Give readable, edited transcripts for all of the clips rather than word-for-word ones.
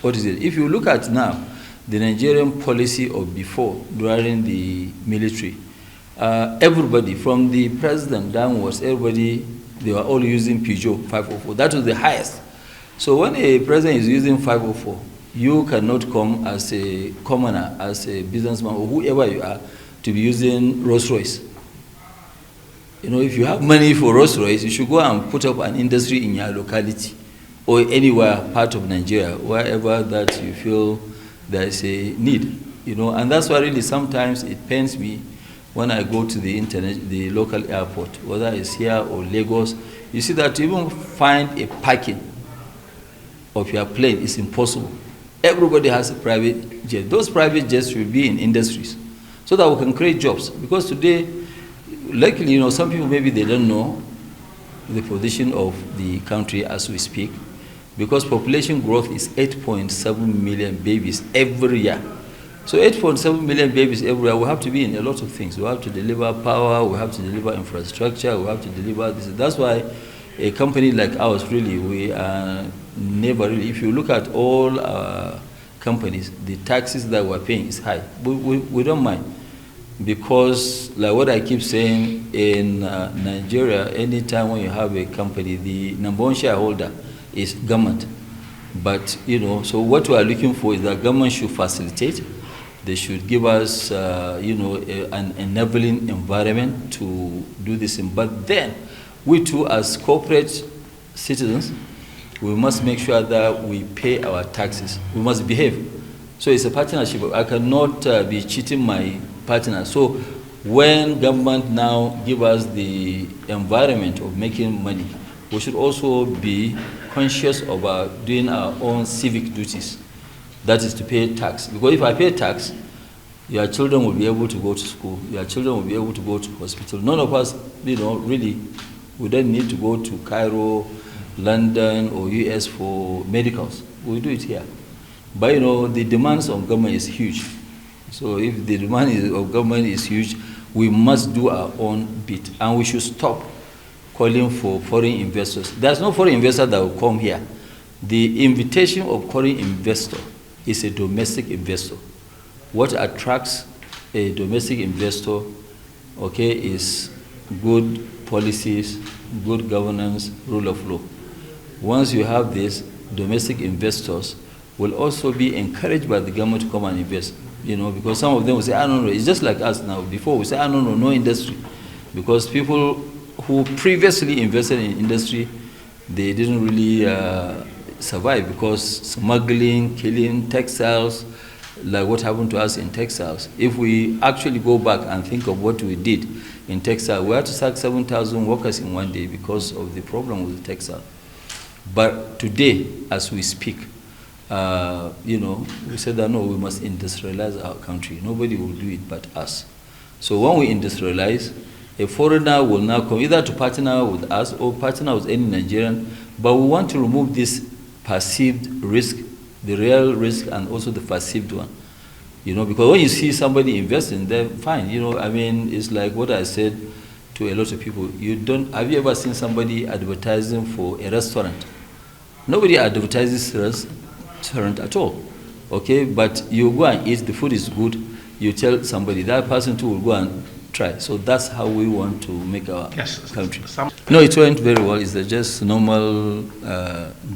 what is it? If you look at now, the Nigerian policy of before, during the military, everybody, from the president downwards, everybody, they were all using Peugeot 504. That was the highest. So when a president is using 504, you cannot come as a commoner, as a businessman, or whoever you are, to be using Rolls-Royce. You know, if you have money for Rolls-Royce, you should go and put up an industry in your locality or anywhere part of Nigeria, wherever that you feel there is a need. You know, and that's why really sometimes it pains me when I go to the local airport, whether it's here or Lagos. You see that to even find a parking of your plane is impossible. Everybody has a private jet. Those private jets should be in industries so that we can create jobs. Because today, luckily, you know, some people maybe they don't know the position of the country as we speak, because population growth is 8.7 million babies every year. So 8.7 million babies every year, we have to be in a lot of things. We have to deliver power, we have to deliver infrastructure, we have to deliver this. That's why a company like ours, really, we are never really, if you look at all companies, the taxes that we're paying is high. We don't mind, because like what I keep saying, in Nigeria, anytime when you have a company, the number one shareholder is government. But, you know, so what we are looking for is that government should facilitate. They should give us, you know, an enabling environment to do this. But then, we too, as corporate citizens, we must make sure that we pay our taxes. We must behave. So it's a partnership. I cannot be cheating my partner. So when government now give us the environment of making money, we should also be conscious about doing our own civic duties. That is to pay tax. Because if I pay tax, your children will be able to go to school. Your children will be able to go to hospital. None of us, you know, really, we don't need to go to Cairo, London, or US for medicals. We do it here. But, you know, the demands of government is huge. So if the demand of government is huge, we must do our own bit. And we should stop calling for foreign investors. There's no foreign investor that will come here. The invitation of foreign investor is a domestic investor. What attracts a domestic investor, okay, is good policies, good governance, rule of law. Once you have this, domestic investors will also be encouraged by the government to come and invest. You know, because some of them will say, I don't know, it's just like us now. Before we say, I don't know, no industry. Because people who previously invested in industry, they didn't really survive, because smuggling, killing, textiles, like what happened to us in textiles. If we actually go back and think of what we did in textile, we had to sack 7,000 workers in one day because of the problem with the textile. But today, as we speak, you know, we said that no, we must industrialize our country. Nobody will do it but us. So when we industrialize, a foreigner will now come either to partner with us or partner with any Nigerian, but we want to remove this perceived risk, the real risk, and also the perceived one. You know, because when you see somebody investing, then fine. You know, I mean, it's like what I said to a lot of people. Have you ever seen somebody advertising for a restaurant? Nobody advertises restaurant at all. Okay, but you go and eat, the food is good, you tell somebody, that person too will go and try. So that's how we want to make our country. No, it went very well. It's just normal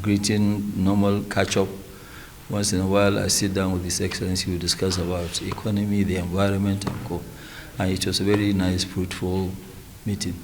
greeting, normal catch-up. Once in a while, I sit down with His Excellency, we discuss about economy, the environment, and co. And it was a very nice, fruitful meeting.